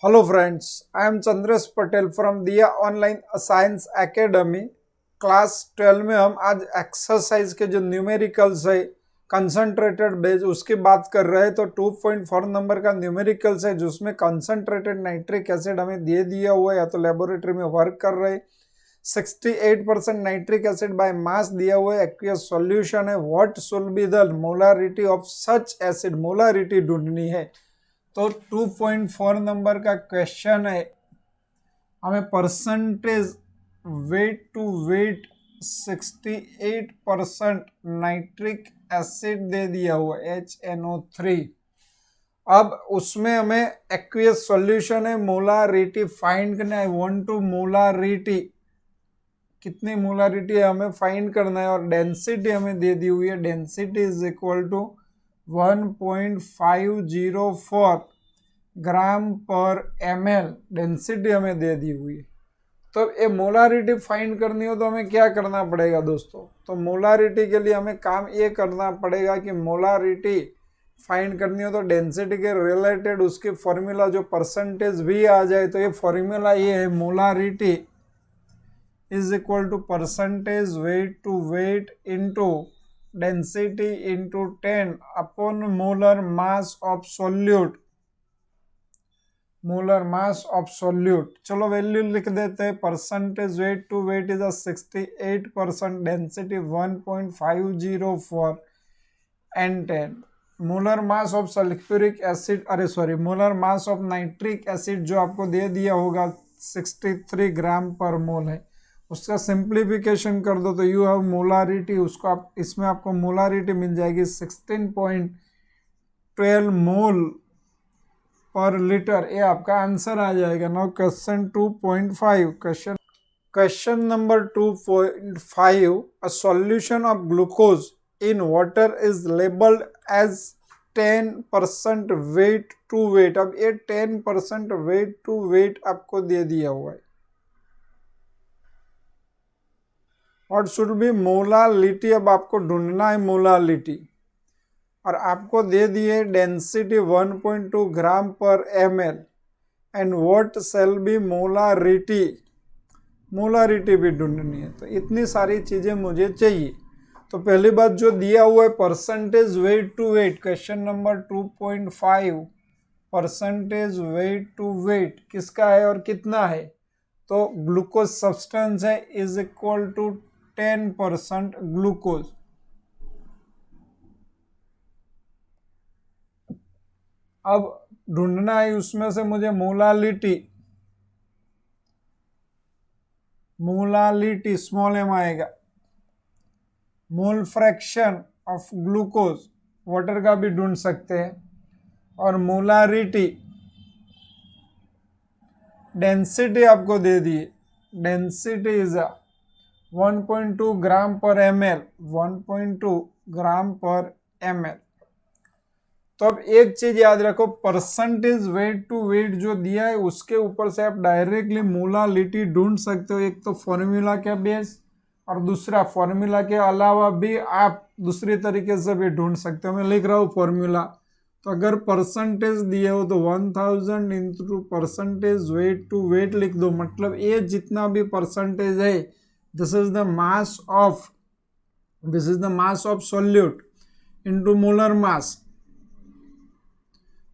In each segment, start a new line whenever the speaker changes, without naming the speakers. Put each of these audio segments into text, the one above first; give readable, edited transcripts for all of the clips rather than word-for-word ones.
Hello friends, I am Chandresh Patel from दिया online science academy. Class 12 में हम आज एक्सरसाइज के जो न्यूमेरिकल्स है कंसंट्रेटेड बेस उसकी बात कर रहे हैं। तो 2.4 नंबर का न्यूमेरिकल्स है जिसमें कंसंट्रेटेड नाइट्रिक एसिड हमें दे दिया हुआ है या तो लेबोरेटरी में वर्क कर रहे हैं। 68% नाइट्रिक एसिड बाय मास दिया हुआ है। एक्वियस सॉल्यूशन है। What should be the molarity of such acid, molarity ढूंढनी है। तो 2.4 नंबर का क्वेश्चन है, हमें percentage weight to weight 68% nitric acid दे दिया हुआ HNO3। अब उसमें हमें एक्वियस सॉल्यूशन है, मोलारिटी फाइंड करना है। 1 टू मोलारिटी, कितनी मोलारिटी है हमें फाइंड करना है। और डेंसिटी हमें दे दी हुई है, डेंसिटी इज इक्वल टू 1.504 ग्राम पर ml डेंसिटी हमें दे दी हुई है। तो ये मोलारिटी फाइंड करनी हो तो हमें क्या करना पड़ेगा दोस्तों? तो मोलारिटी के लिए हमें काम ये करना पड़ेगा कि मोलारिटी फाइंड करनी हो तो डेंसिटी के रिलेटेड उसकी फॉर्मूला जो परसेंटेज भी आ जाए। तो ये फॉर्मूला ये है, molarity is equal to percentage weight to weight into density into 10 upon molar mass of solute, molar mass of solute. चलो वैल्यू लिख देते हैं। Percentage weight to weight is 68%, density 1.504 and 10। Molar mass of sulphuric acid, molar mass of nitric acid जो आपको दे दिया होगा 63 ग्राम per मोल है। उसका सिंप्लीफिकेशन कर दो तो यू हैव मोलारिटी, उसको आप इसमें आपको मोलारिटी मिल जाएगी 16.12 मोल पर लीटर। ये आपका आंसर आ जाएगा। Now question 2.5, question number 2.5, a solution of glucose in water is labelled as 10% weight to weight. अब ये 10% वेट टू वेट आपको दे दिया हुआ है। व्हाट शुड बी मोलालिटी, अब आपको ढूंढना है मोलालिटी। और आपको दे दिए डेंसिटी 1.2 ग्राम पर ml and what shall be molarity, molarity भी ढूंढनी है। तो इतनी सारी चीजें मुझे चाहिए। तो पहली बात जो दिया हुआ है percentage weight to weight, question number 2.5, percentage weight to weight किसका है और कितना है? तो ग्लूकोज सब्सटेंस है इज इक्वल टू 10% ग्लूकोज। अब ढूंढना है उसमें से मुझे मोलालिटी, मोलालिटी स्मॉल एम आएगा। मोल फ्रैक्शन ऑफ ग्लूकोज, वाटर का भी ढूंढ सकते हैं। और मोलारिटी, डेंसिटी आपको दे दी, डेंसिटी इज 1.2 ग्राम पर ml, 1.2 ग्राम पर ml। तो अब एक चीज याद रखो, परसेंटेज वेट टू वेट जो दिया है उसके ऊपर से आप डायरेक्टली मोलालिटी ढूंढ सकते हो। एक तो फॉर्मूला के बेस और दूसरा फॉर्मूला के अलावा भी आप दूसरी तरीके से भी ढूंढ सकते हो। मैं लिख रहा हूँ फॉर्मूला। तो अगर परसेंटेज दिए हो तो 1000 into percentage weight to weight लिख दो। मतलब ये जितना भी परसेंटेज है, this is the mass of solute into molar mass.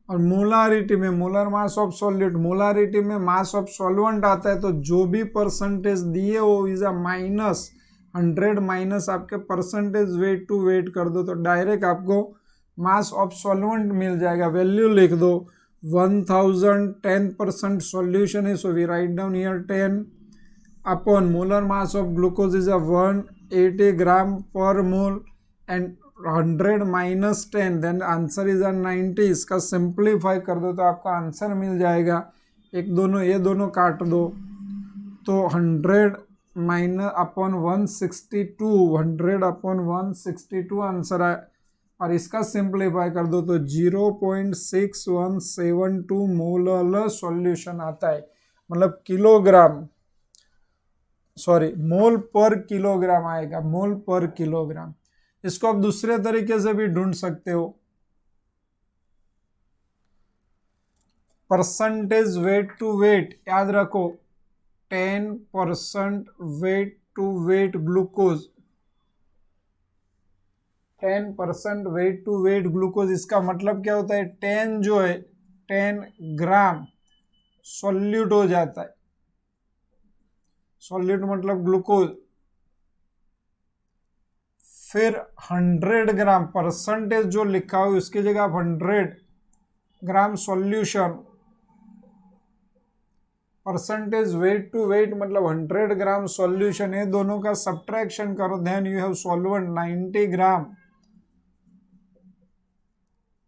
और मोलारिटी में molar mass of solute, molarity में मास ऑफ सॉल्वेंट आता है। तो जो भी परसेंटेज दिए हो इज अ -100 माइनस आपके परसेंटेज वेट टू वेट कर दो तो डायरेक्ट आपको मास ऑफ सॉल्वेंट मिल जाएगा। वैल्यू लिख दो 1000, 10% सॉल्यूशन है, so we write down here 10 upon molar mass of glucose is 180 gram per mole and 100 minus 10, then answer is 90। इसका सिंप्लीफाई कर दो तो आपका आंसर मिल जाएगा। एक दोनों ये दोनों काट दो तो 100 माइनस अपॉन 162, 100 अपॉन 162 आंसर आए। और इसका सिंप्लीफाई कर दो तो 0.6172 मोलर सॉल्यूशन आता है। मतलब किलोग्राम, सॉरी मोल पर किलोग्राम आएगा, मोल पर किलोग्राम। इसको आप दूसरे तरीके से भी ढूंढ सकते हो। परसेंटेज वेट टू वेट याद रखो 10% weight to weight glucose 10% weight to weight glucose. इसका मतलब क्या होता है 10 जो है 10 ग्राम सॉल्यूट हो जाता है। सॉल्यूट मतलब ग्लूकोज। फिर 100 ग्राम परसेंटेज जो लिखा हो उसकी जगह आप 100 gram solution. Percentage weight to weight मतलब 100 ग्राम सॉल्यूशन। ये दोनों का सब्ट्रैक्शन करो then you have solvent 90 gram.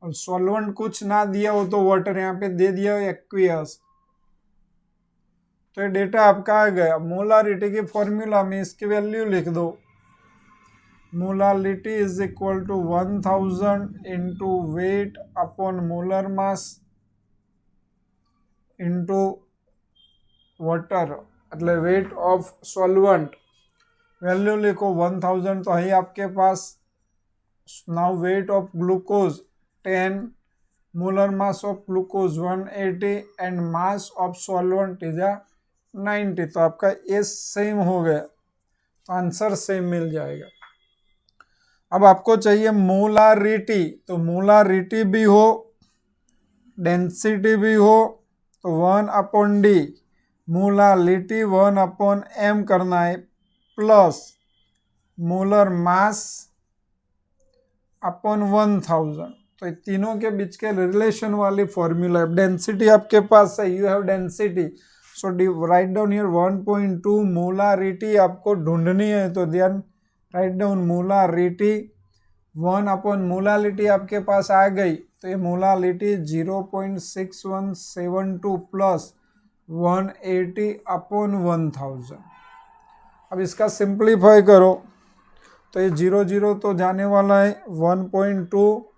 और सॉल्वेंट कुछ ना दिया हो तो वाटर, यहाँ पे दे दिया हो एक्वियस। तो ये डेटा आपका आ गया। मोलारिटी के फॉर्मूला में इसकी वैल्यू लिख दो। Molarity is equal to 1000 into weight upon molar mass into water એટલે वेट ऑफ सॉल्वेंट। वैल्यू लिखो 1000 तो है आपके पास। Now weight of glucose 10, molar mass of glucose 180 and mass of solvent is 90। तो आपका ये सेम हो गया, तो आंसर सेम मिल जाएगा। अब आपको चाहिए मोलारिटी, तो मोलारिटी भी हो डेंसिटी भी हो तो 1/d। मोलारिटी 1/m करना है प्लस मोलर मास अपॉन 1000। तो तीनों के बीच के रिलेशन वाली फॉर्मूला है। डेंसिटी आपके पास है, you have density, so write down here 1.2। Molarity आपको ढूंढनी है तो then write down molarity 1/, molarity आपके पास आ गई तो ये मोलारिटी 0.6172 प्लस 180/1000। अब इसका सिंप्लीफाई करो तो ये 0 तो जाने वाला है 1.2,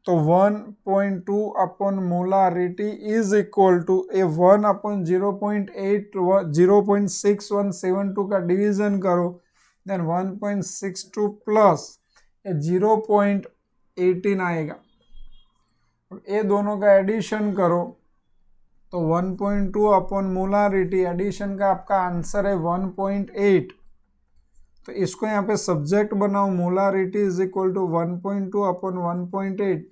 तो 1.2 upon molarity is equal to a 1/0.8 0.6172 का डिवीजन करो देन 1.62 प्लस 0.18 आएगा। ये दोनों का एडिशन करो तो 1.2 अपॉन मोलारिटी एडिशन का आपका आंसर है 1.8। तो इसको यहाँ पे सब्जेक्ट बनाओ, molarity is equal to 1.2 upon 1.8।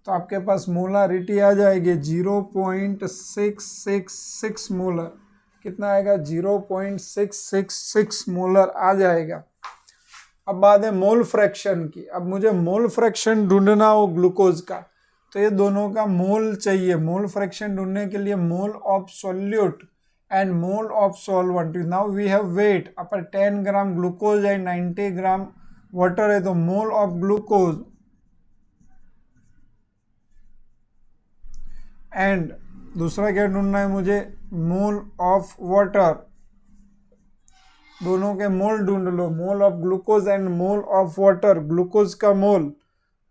तो आपके पास मोलारिटी आ जाएगी 0.666 मोलर। कितना आएगा 0.666 मोलर आ जाएगा। अब बात है मोल फ्रैक्शन की। अब मुझे मोल फ्रैक्शन ढूंढना हो ग्लूकोज का, तो ये दोनों का मोल चाहिए। मोल फ्रैक्शन ढूंढने के लिए mole of solute and mole of solvent. Now we have weight upper 10 gram glucose and 90 gram water है, तो मोल ऑफ ग्लूकोज एंड दूसरा क्या ढूंढना है मुझे, मोल ऑफ वाटर। दोनों के मोल ढूंढ लो, mole of glucose and mole of water. Glucose का मोल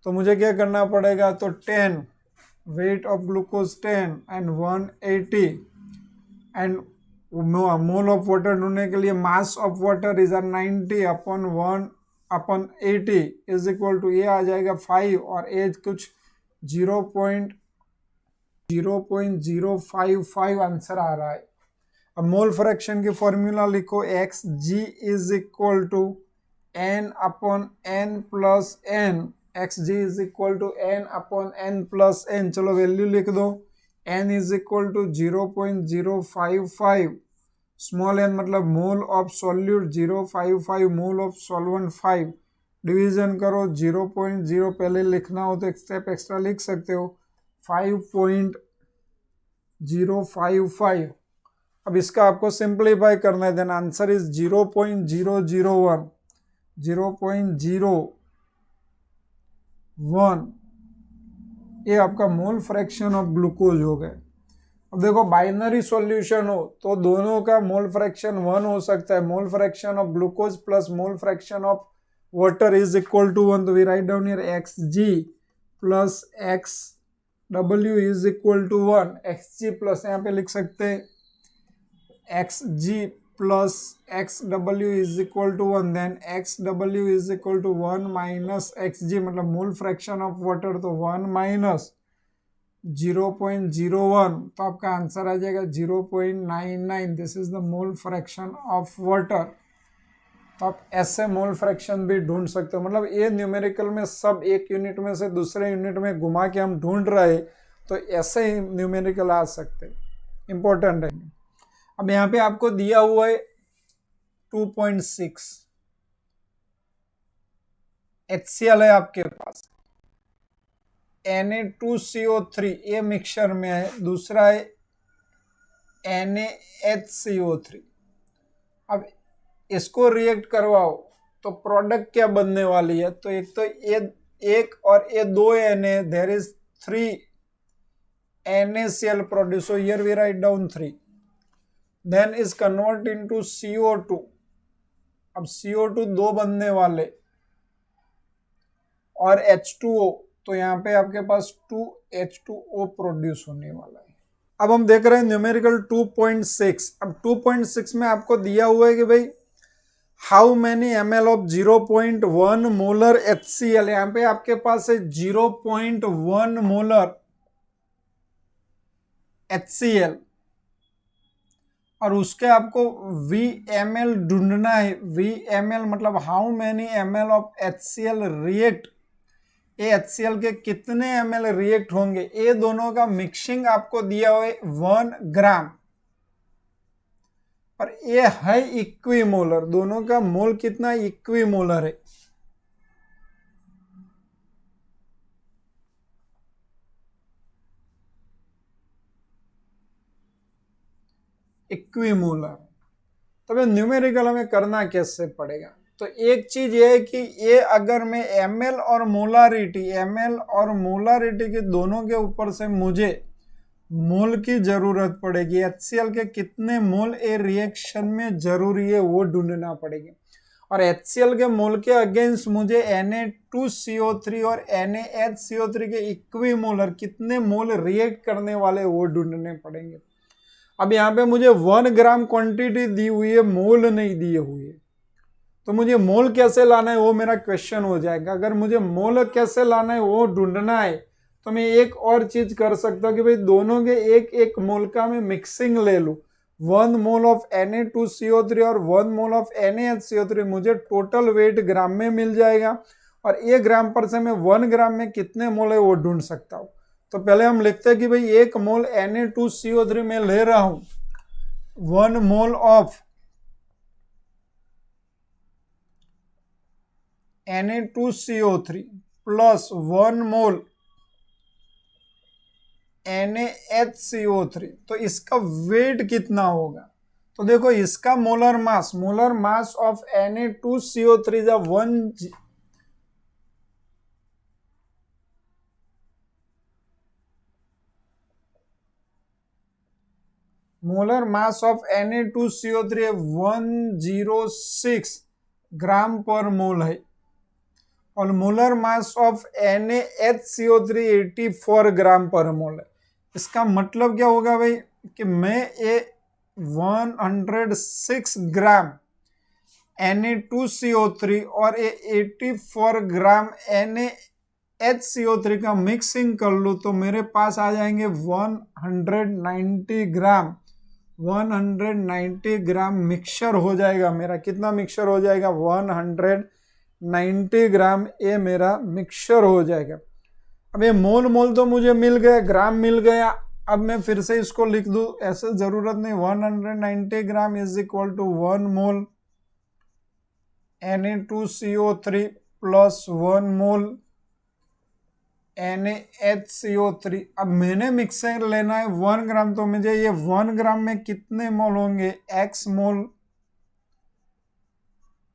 तो मुझे क्या करना पड़ेगा, तो 10 weight of glucose 10 and 180 and mole of water ढूंढने के लिए mass of water is 90 upon 1/80 is equal to ये आ जाएगा 5 और एज कुछ 0.055 आंसर आ रहा है। अब मोल फ्रैक्शन की फॉर्मूला लिखो, Xg is equal to n/n plus n। Xg is equal to n/n plus n। चलो वैल्यू लिख दो, n is equal to 0.055, small n मतलब mole of solute 0.55, mole of solvent 5। Division करो 0.0, पहले लिखना हो तो एक स्टेप एक्स्ट्रा लिख सकते हो 5.055। अब इसका आपको सिंप्लीफाई करना है, देन आंसर इज 0.001 0.01। ये आपका मोल फ्रैक्शन ऑफ ग्लूकोज हो गए। अब देखो बाइनरी सॉल्यूशन हो तो दोनों का मोल फ्रैक्शन 1 हो सकता है। Mole fraction of glucose plus mole fraction of water is equal to 1। तो we write down here Xg plus XW is equal to 1। Xg plus यहाँ पे लिख सकते हैं Xg plus XW is equal to 1, then XW is equal to 1 minus Xg मतलब मोल fraction of water, तो 1 minus 0.01, तो आपका आंसर आ जाएगा 0.99। This is the mole fraction of water. तो आप ऐसे मोल फ्रैक्शन भी ढूंढ सकते हो। मतलब ये न्यूमेरिकल में सब एक यूनिट में से दूसरे यूनिट में घुमा के हम ढूंढ रहे, तो ऐसे ही न्यूमेरिकल आ सकते, इंपॉर्टेंट है। अब यहाँ पे आपको दिया हुआ है 2.6 HCl है आपके पास, Na2CO3 ये मिक्सचर में है, दूसरा है NaHCO3। अब इसको रिएक्ट करवाओ तो प्रोडक्ट क्या बनने वाली है? तो एक तो ये एक और ये दो Na, there is 3 NaCl produce, so here we write down 3, then is convert into CO2। अब CO2 दो बनने वाले और H2O, तो यहाँ पे आपके पास 2H2O प्रोड्यूस होने वाला है। अब हम देख रहे हैं न्यूमेरिकल 2.6। अब 2.6 में आपको दिया हुआ है कि भाई how many ml of 0.1 molar HCl, यहाँ पे आपके पास है 0.1 मोलर HCl और उसके आपको VML ढूंढना है। VML मतलब how many ml of HCl react, ये HCl के कितने ml रिएक्ट होंगे, ये दोनों का मिक्सिंग आपको दिया हुआ है 1 ग्राम, और ये है इक्विमोलर। दोनों का मोल कितना इक्विमोलर है? इक्विमोलर। तब न्यूमेरिकल हमें करना कैसे पड़ेगा? तो एक चीज ये है कि ये अगर मैं ml और मोलारिटी के दोनों के ऊपर से मुझे मोल की जरूरत पड़ेगी, HCl के कितने मोल ए रिएक्शन में जरूरी है वो ढूंढना पड़ेगी, और HCl के मोल के अगेंस्ट मुझे Na2CO3 और NaHCO3 के इक्विमोलर कितने मोल रिएक्ट करने वाले वो ढूंढने पड़ेंगे। अब यहाँ पे मुझे 1 ग्राम क्वांटिटी दी हुई है, मोल नहीं दिए हुए, तो मुझे मोल कैसे लाना है वो मेरा क्वेश्चन हो जाएगा। अगर मुझे मोल कैसे लाना है वो ढूंढना है तो मैं एक और चीज कर सकता हूँ कि भाई दोनों के एक एक मोल का मैं मिक्सिंग ले लूँ। 1 मोल ऑफ Na2CO3 और 1 मोल ऑफ NaHCO3 मुझे टोटल वेट ग्राम में मिल जाएगा, और 1 ग्राम पर से मैं 1 ग्राम में कितने मोल है वो ढूंढ सकता हूँ। तो पहले हम लिखते हैं कि भाई 1 मोल Na2CO3 में ले रहा हूं, 1 mole of Na2CO3 plus 1 mole NaHCO3, तो इसका वेट कितना होगा? तो देखो इसका molar mass of Na2CO3 is 1, molar mass of Na2CO3 106 gram per मोल है, और molar mass of NaHCO3 84 gram per मोल है। इसका मतलब क्या होगा भाई कि मैं ये 106 ग्राम Na2CO3 और ये 84 ग्राम NaHCO3 का मिक्सिंग कर लूँ तो मेरे पास आ जाएंगे 190 ग्राम। 190 ग्राम मिक्सचर हो जाएगा मेरा। कितना मिक्सचर हो जाएगा? 190 ग्राम ये मेरा मिक्सचर हो जाएगा। अब ये मोल तो मुझे मिल गया, ग्राम मिल गया। अब मैं फिर से इसको लिख दूं, ऐसे जरूरत नहीं। 190 gram is equal to 1 mole Na2CO3 plus 1 mole NaHCO3। अब मैंने मिक्सर लेना है 1 ग्राम, तो मुझे ये 1 ग्राम में कितने मोल होंगे? x मोल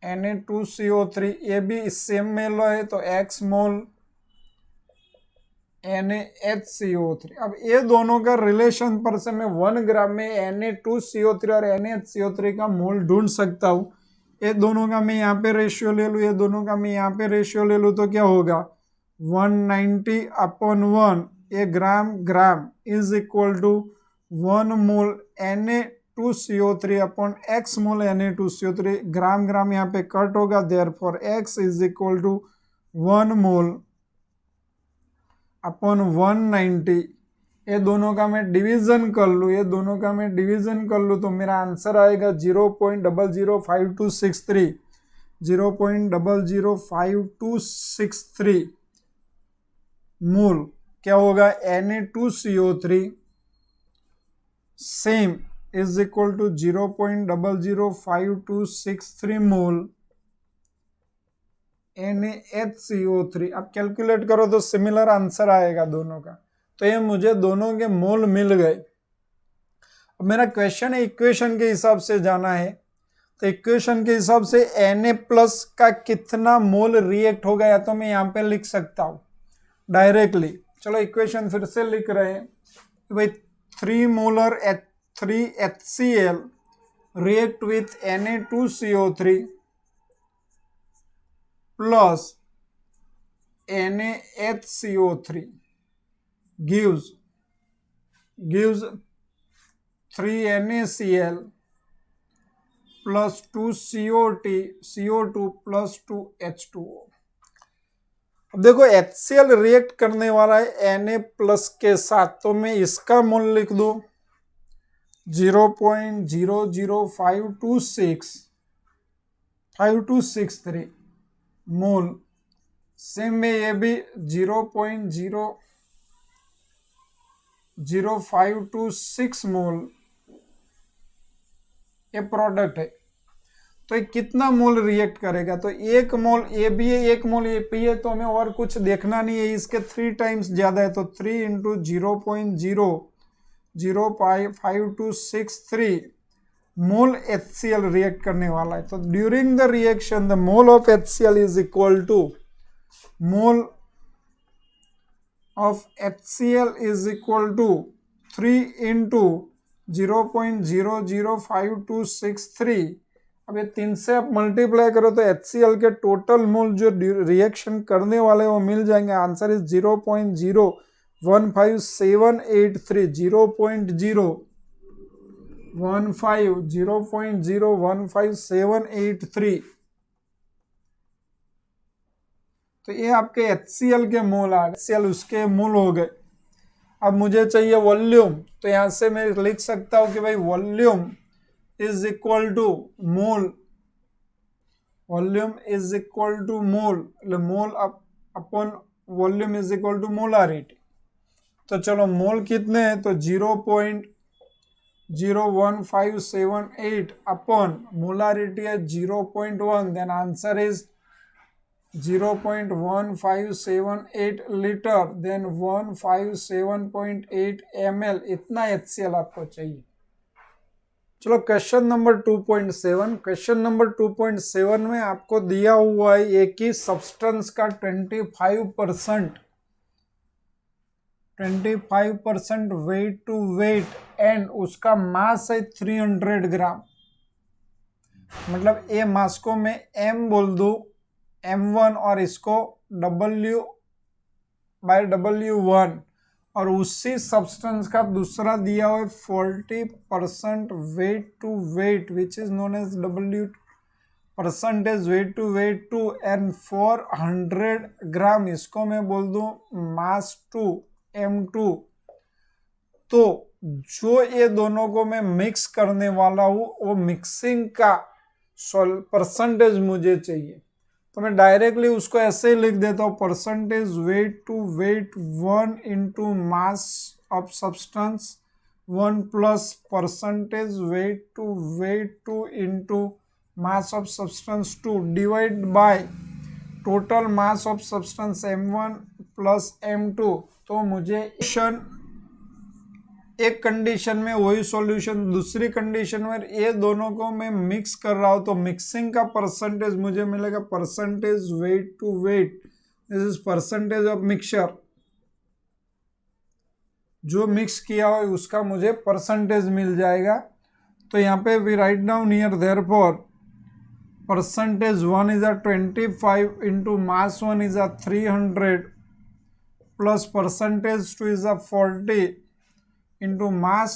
Na2CO3, ये भी सेम में है तो x मोल NaHCO3। अब ये दोनों का रिलेशन पर से मैं 1 ग्राम में Na2CO3 और NaHCO3 का मोल ढूंढ सकता हूँ। ये दोनों का मैं यहाँ पे रेशियो ले लूँ, ये दोनों का मैं यहाँ पे रेशियो ले लूँ, तो क्या होगा? 190 अपॉन 1 ये gram is equal to 1 mole Na2CO3 upon x mole Na2CO3। Gram यहाँ पे कट होगा, therefore x is equal to 1 mole upon 190 ये दोनों का मैं डिवीजन कर लूँ, ये दोनों का मैं डिवीजन कर लूँ तो मेरा आंसर आएगा 0.005263, 0.005263 मोल क्या होगा Na2CO3 same is equal to 0.005263 mole NaHCO3। अब कैलकुलेट करो तो सिमिलर आंसर आएगा दोनों का। तो ये मुझे दोनों के मोल मिल गए। अब मेरा क्वेश्चन है इक्वेशन के हिसाब से जाना है, तो इक्वेशन के हिसाब से Na प्लस का कितना मोल रिएक्ट होगा, या तो मैं यहाँ पे लिख सकता हूँ डायरेक्टली। चलो इक्वेशन फिर से लिख रहे हैं भाई 3 molar 3HCl react with Na2CO3 plus NaHCO3 gives 3NaCl plus 2CO2 plus 2H2O। अब देखो HCl रिएक्ट करने वाला है Na प्लस के साथ, तो मैं इसका मोल लिख दो 0.00563 मोल। सेम में ये भी 0.00526 मोल ये प्रोडक्ट है। तो ये कितना मोल रिएक्ट करेगा, तो एक मोल ए बी है, एक मोल ए पी है, तो हमें और कुछ देखना नहीं है, इसके 3 टाइम्स ज्यादा है, तो 3 इंटू 0.0055263 मोल HCl रिएक्ट करने वाला है। तो during the reaction the mole of HCl is equal to mole of HCl is equal to 3 into 0.00523। अब ये 3 से आप मल्टीप्लाई करो तो HCl के टोटल मोल जो रिएक्शन करने वाले वो मिल जाएंगे। आंसर इज 0.015783, 0.015 तो ये आपके HCl के मोल आ गए, HCl उसके मोल हो गए। अब मुझे चाहिए वॉल्यूम, तो यहां से मैं लिख सकता हूं कि भाई volume is equal to mole, volume is equal to mole, mole upon volume is equal to molarity. तो चलो मोल कितने हैं, तो 0.01578 अपॉन मोलारिटी है 0.1, then answer is 0.1578 litre, then 157.8 ml। इतना HCl आपको चाहिए। चलो क्वेश्चन नंबर 2.7, क्वेश्चन नंबर 2.7 में आपको दिया हुआ है एक ही सब्सटेंस का 25% वेट टू वेट एंड उसका मास है 300 ग्राम। मतलब ए मास को मैं M बोल दूं M1 और इसको W/W1, और उसी सब्सटेंस का दूसरा दिया हुआ है 40% weight to weight which is known as W percentage weight to weight two, and 400 gram इसको मैं बोल दूं मास टू M2। तो जो ये दोनों को मैं मिक्स करने वाला हूं वो मिक्सिंग का परसेंटेज मुझे चाहिए। तो मैं डायरेक्टली उसको ऐसे ही लिख देता हूँ percentage weight to weight 1 into mass of substance 1 plus percentage weight to into mass of substance 2 divide by total mass of substance M1 plus M2। तो मुझे एक कंडीशन में वही सॉल्यूशन, दूसरी कंडीशन में ये दोनों को मैं मिक्स कर रहा हूं तो मिक्सिंग का परसेंटेज मुझे मिलेगा percentage weight to weight, this is percentage of mixture. जो मिक्स किया हो उसका मुझे परसेंटेज मिल जाएगा। तो यहाँ पे we write down here therefore percentage 1 is 25 into mass 1 is 300 plus percentage 2 is 40 into mass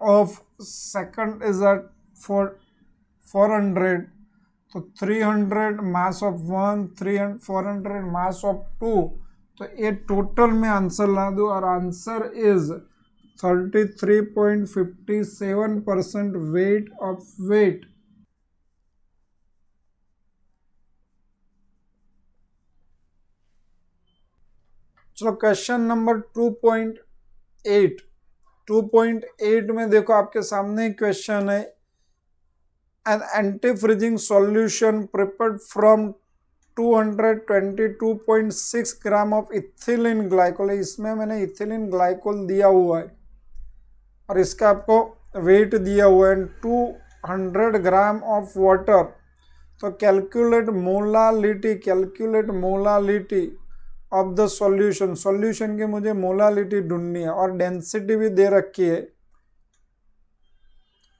of second is at 400, तो 300 mass of 1, 300 400 mass of 2, तो ये टोटल में आंसर ला दो और answer is 33.57% weight of weight. चलो क्वेश्चन नंबर 2.8। 2.8 में देखो आपके सामने क्वेश्चन है, an anti-freezing solution prepared from 222.6 gram of ethylene glycol. इसमें मैंने इथिलीन ग्लाइकोल दिया हुआ है और इसका आपको वेट दिया हुआ है 200 ग्राम ऑफ वाटर। तो calculate molality of the solution. Solution की मुझे मोलालिटी ढूंढनी है और डेंसिटी भी दे रखी है,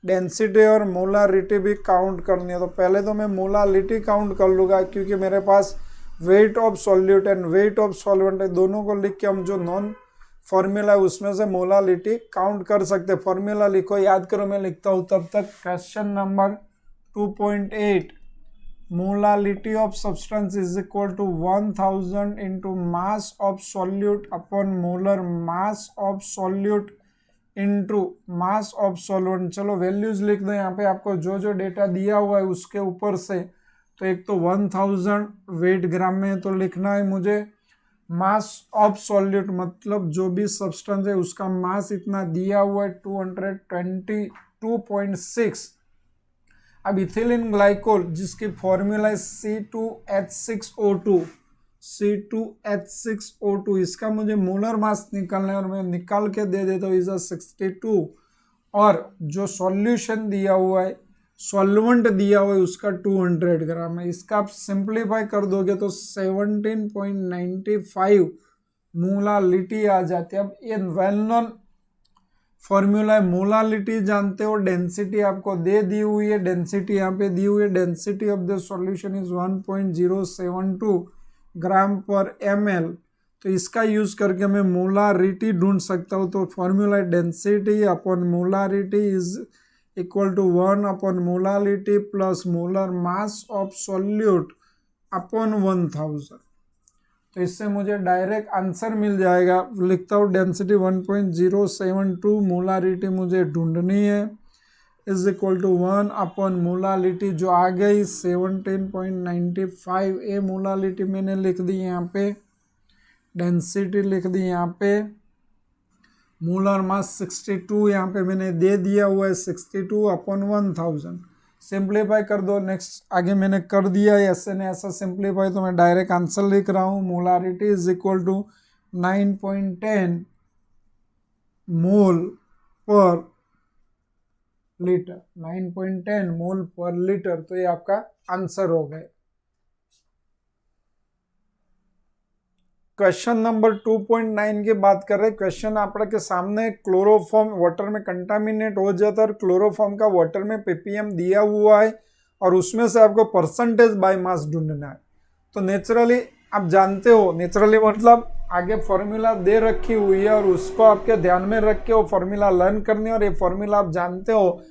डेंसिटी और मोलारिटी भी काउंट करनी है। तो पहले तो मैं मोलालिटी काउंट कर लूँगा क्योंकि मेरे पास weight of solute and weight of solvent है, दोनों को लिख के हम जो नॉन फॉर्मूला है उसमें से मोलालिटी काउंट कर सकते। फॉर्मूला लिखो, याद करो, मैं लिखता हूँ तब तक। Question number 2.8, molality of substance is equal to 1000 into mass of solute upon molar mass of solute into mass of solvent. चलो वैल्यूज लिख दो यहाँ पे, आपको जो जो डेटा दिया हुआ है उसके ऊपर से। तो एक तो 1000 वेट ग्राम में तो लिखना है मुझे, मास ऑफ सॉल्यूट मतलब जो भी सब्सटेंस है उसका मास इतना दिया हुआ है 222.6। अब इथिलीन ग्लाइकोल जिसकी फॉर्मूला है C2H6O2, C2H6O2, इसका मुझे मोलर मास निकालना है और मैं निकाल के दे देता हूँ इज 62। और जो सॉल्यूशन दिया हुआ है, सॉल्वेंट दिया हुआ है उसका 200 ग्राम है। इसका आप सिंप्लीफाई कर दोगे तो 17.95 मोलालिटी आ जाती है। अब ये वेल नोन फॉर्मूला है, मोलालिटी जानते हो, डेंसिटी आपको दे दी हुई है, डेंसिटी यहाँ पे दी हुई है, density of the solution is 1.072 ग्राम पर ml। तो इसका यूज करके मैं मोलारिटी ढूंढ सकता हूँ। तो formula density upon molarity is equal to 1 upon molality plus molar mass of solute upon 1000। तो इससे मुझे डायरेक्ट आंसर मिल जाएगा। लिखता हूँ डेंसिटी 1.072, मोलारिटी मुझे ढूंढनी है, is equal to 1 upon molality जो आ गई 17.95। ए मोलालिटी मैंने लिख दी यहाँ पे, डेंसिटी लिख दी यहाँ पे, मोलर मास 62 यहाँ पे मैंने दे दिया हुआ है 62 अपॉन 1000। सिंप्लीफाई कर दो। नेक्स्ट आगे मैंने कर दिया है ऐसे ने ऐसा सिंप्लीफाई, तो मैं डायरेक्ट आंसर लिख रहा हूँ। मोलारिटी इज इक्वल टू 9.10 मोल पर लीटर, 9.10 मोल पर लीटर। तो ये आपका आंसर हो गया। क्वेश्चन नंबर 2.9 की बात कर रहे हैं। क्वेश्चन आपके सामने क्लोरोफॉर्म वाटर में कंटामिनेट हो जाता है और क्लोरोफॉर्म का वाटर में ppm दिया हुआ है और उसमें से आपको परसेंटेज बाय मास ढूंढना है। तो नेचुरली आप जानते हो, नेचुरली मतलब आगे फॉर्मूला दे रखी हुई है और उसको आपके ध्यान में रख के वो फॉर्मूला लर्न करनी है और ये फॉर्मूला आप जानते हो।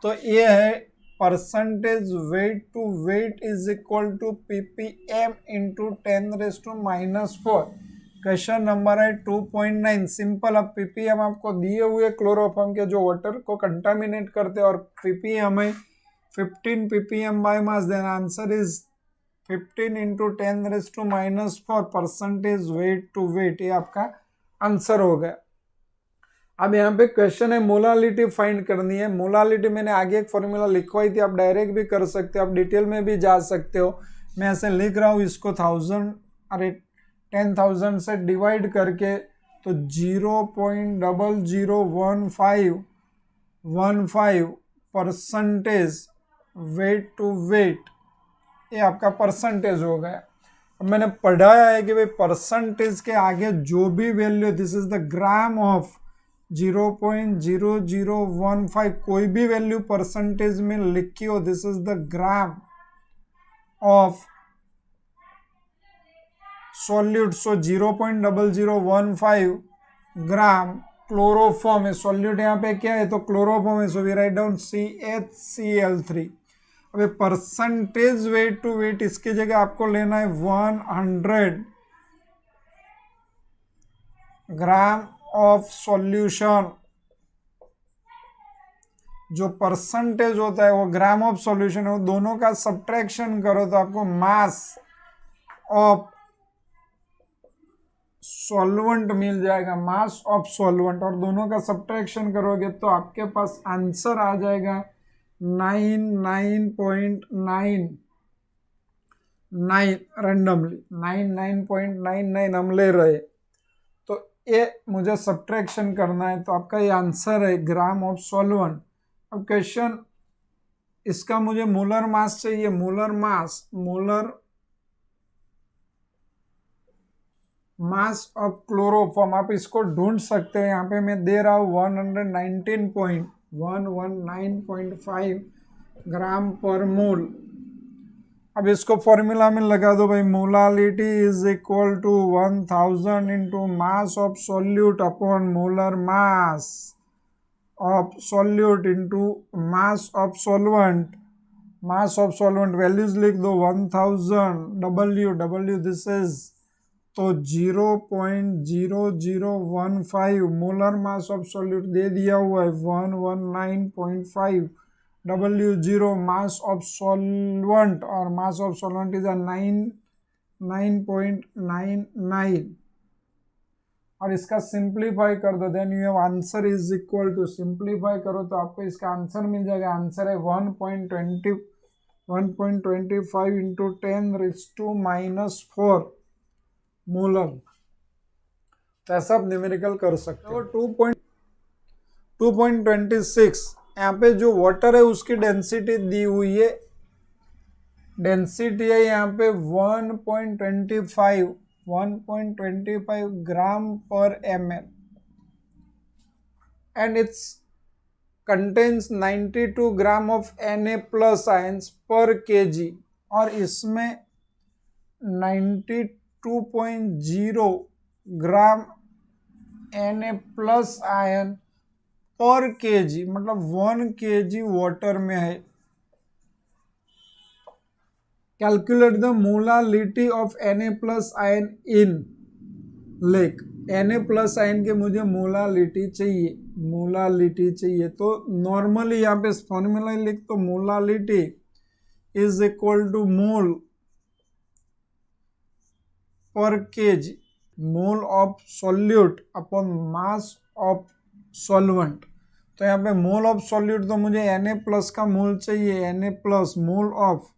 तो ये है percentage weight to weight is equal to ppm into 10⁻⁴। Question number है 2.9। सिंपल। अब ppm आपको दिए हुए क्लोरोफॉर्म के जो वाटर को कंटामिनेट करते हैं और ppm है 15 ppm by mass, then answer is 15 into 10⁻⁴ percentage weight to weight. ये आपका आंसर हो गया। अब यहाँ पे क्वेश्चन है मोलालिटी फाइंड करनी है। मोलालिटी मैंने आगे एक फॉर्मूला लिखवाई थी, आप डायरेक्ट भी कर सकते हो, आप डिटेल में भी जा सकते हो। मैं ऐसे लिख रहा हूँ इसको 10,000 से डिवाइड करके, तो 0.0015 परसेंटेज वेट टू वेट, ये आपका परसेंटेज हो गया। अब मैंने पढ़ाया है कि भाई परसेंटेज के आगे जो भी value, this is the gram of 0.0015, कोई भी वैल्यू परसेंटेज में लिखी हो, this is the gram of solute. So 0.0015 gram chloroform है। सॉल्यूट यहाँ पे क्या है, तो क्लोरोफॉर्म है, so we write down CHCl3। अभी परसेंटेज वेट टू वेट, इसकी जगह आपको लेना है 100 ग्राम ऑफ सॉल्यूशन जो परसेंटेज होता है वो ग्राम ऑफ सॉल्यूशन है, वो दोनों का सब्ट्रैक्शन करो तो आपको मास ऑफ सॉल्वेंट मिल जाएगा, मास ऑफ सॉल्वेंट, और दोनों का सब्ट्रैक्शन करोगे तो आपके पास आंसर आ जाएगा 99.99 रैंडमली 99.99 हम ले रहे, तो ये मुझे सब्ट्रैक्शन करना है, तो आपका ये आंसर है ग्राम ऑफ सॉल्वेंट। अब क्वेश्चन इसका मुझे मोलर मास चाहिए, मोलर मास ऑफ क्लोरोफॉर्म, आप इसको ढूंढ सकते हैं। यहाँ पे मैं दे रहा हूँ 119.5 ग्राम पर मोल। अब इसको फॉर्मूला में लगा दो भाई, molality is equal to 1000 into mass of solute upon molar mass of solute into mass of solvent. Mass of solvent values लिख दो 1000, डब्ल्यू दिस इज तो 0.0015, मोलर मास ऑफ सॉल्यूट दे दिया हुआ है 119.5, W0 मास ऑफ सॉल्वेंट, और मास of solvent is 9.99, और इसका सिंप्लीफाई कर दो, then you have answer is equal to, simplify करो तो आपको इसका आंसर मिल जाएगा। आंसर है 1.25 इंटू 10⁻⁻⁴ मोलर। तो ऐसा आप न्यूमेरिकल कर सकते हो। 2.26 यहाँ पे जो वाटर है उसकी डेंसिटी दी हुई है, डेंसिटी है यहाँ पे 1.25 ग्राम पर ml, and it's contains 92 gram of Na plus ions पर kg, और इसमें 92.0 ग्राम Na प्लस आयन पर kg, मतलब 1 kg वाटर में है। Calculate the molality of Na plus ion in lake. Na plus ion के मुझे मोलालिटी चाहिए, तो नॉर्मली यहाँ पे फॉर्मूला लिख तो मोलालिटी इज इक्वल टू मोल पर KG, mole of solute upon mass of solvent. तो यहाँ पे मोल ऑफ सॉल्यूट तो मुझे Na प्लस का मोल चाहिए, Na प्लस मोल ऑफ,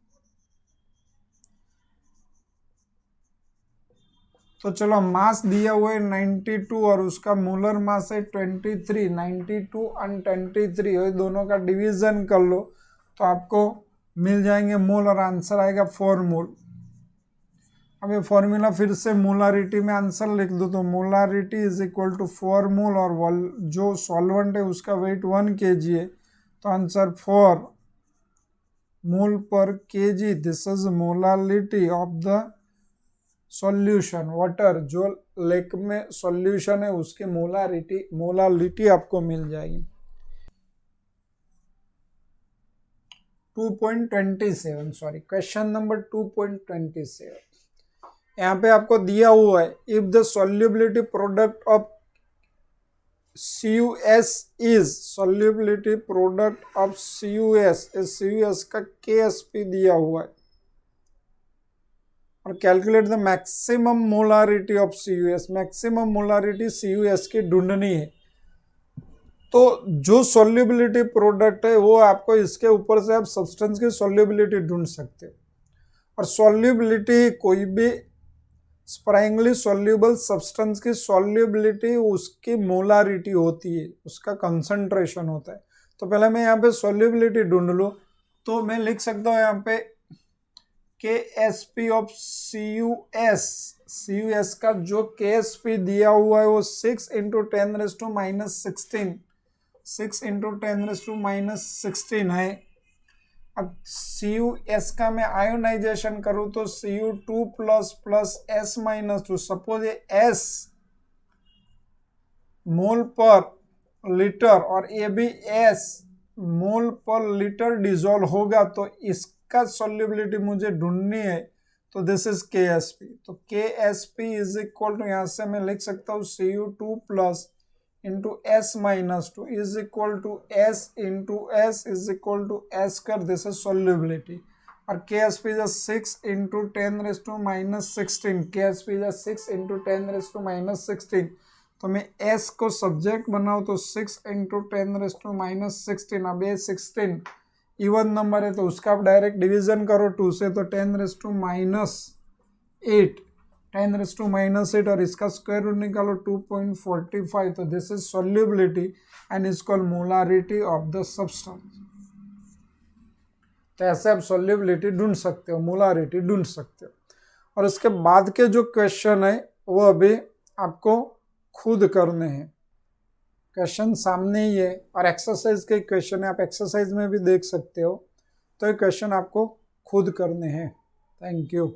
तो चलो मास दिया हुआ है 92 और उसका मोलर मास है 23, 92 और 23, और दोनों का डिवीजन कर लो तो आपको मिल जाएंगे मोल, और आंसर आएगा 4 मोल। अब ये फॉर्मूला फिर से मोलारिटी में आंसर लिख दो, तो मोलारिटी इज इक्वल टू 4 मोल, और जो सॉल्वेंट है उसका वेट 1 kg है, तो आंसर 4 मोल पर kg। This is molality of the solution, water जो लेक में सॉल्यूशन है उसकी मोलालिटी आपको मिल जाएगी। 2.27 सॉरी, क्वेश्चन नंबर 2.27, यहाँ पे आपको दिया हुआ है, if the solubility product of CuS is, solubility product of CuS का KSP दिया हुआ है, और calculate the maximum molarity of CuS, maximum molarity CuS की ढूंढनी है। तो जो सॉल्युबिलिटी प्रोडक्ट है वो आपको इसके ऊपर से आप सब्सटेंस की सॉल्युबिलिटी ढूंढ सकते हो, और सॉल्युबिलिटी कोई भी स्प्राइंगली सॉल्युबल सब्सटेंस की सॉल्युबिलिटी उसकी मोलारिटी होती है, उसका कंसंट्रेशन होता है। तो पहले मैं यहाँ पे सॉल्युबिलिटी ढूंढ लूँ, तो मैं लिख सकता हूँ यहाँ पे KSP ऑफ CuS का जो KSP दिया हुआ है वो 6 इंटू 10⁻⁻16, 6 इंटू 10⁻⁻16 है। अब CuS का मैं आयोनाइजेशन करूँ तो Cu2 प्लस S-2, सपोज ये S मोल पर लीटर और ये भी S मोल पर लीटर डिजोल्व होगा, तो इसका सॉल्युबिलिटी मुझे ढूंढनी है, तो दिस इज KSP। तो KSP इज इक्वल टू, यहाँ से मैं लिख सकता हूँ Cu2 plus into S minus two is equal to S into S is equal to S कर, दिस इज सॉल्युबिलिटी। और K S P is 6 into 10⁻⁻16, के एस पी इज 6 इंटू 10⁻⁻16। तो मैं s को सब्जेक्ट बनाऊँ तो 6 इंटू 10⁻⁻16, अब ये 16 इवन नंबर है तो उसका आप डायरेक्ट डिवीजन करो 2 से, तो 10⁻⁸ 10⁻⁻8 और इसका स्क्वायर रूट निकालो 2.45। तो this is solubility and is called molarity of the substance. तो ऐसे आप सॉल्युबिलिटी ढूंढ सकते हो, मोलारिटी ढूंढ सकते हो। और उसके बाद के जो क्वेश्चन है वो अभी आपको खुद करने हैं। क्वेश्चन सामने ही है और एक्सरसाइज के क्वेश्चन है, आप एक्सरसाइज में भी देख सकते हो। तो ये क्वेश्चन आपको खुद करने हैं। Thank you.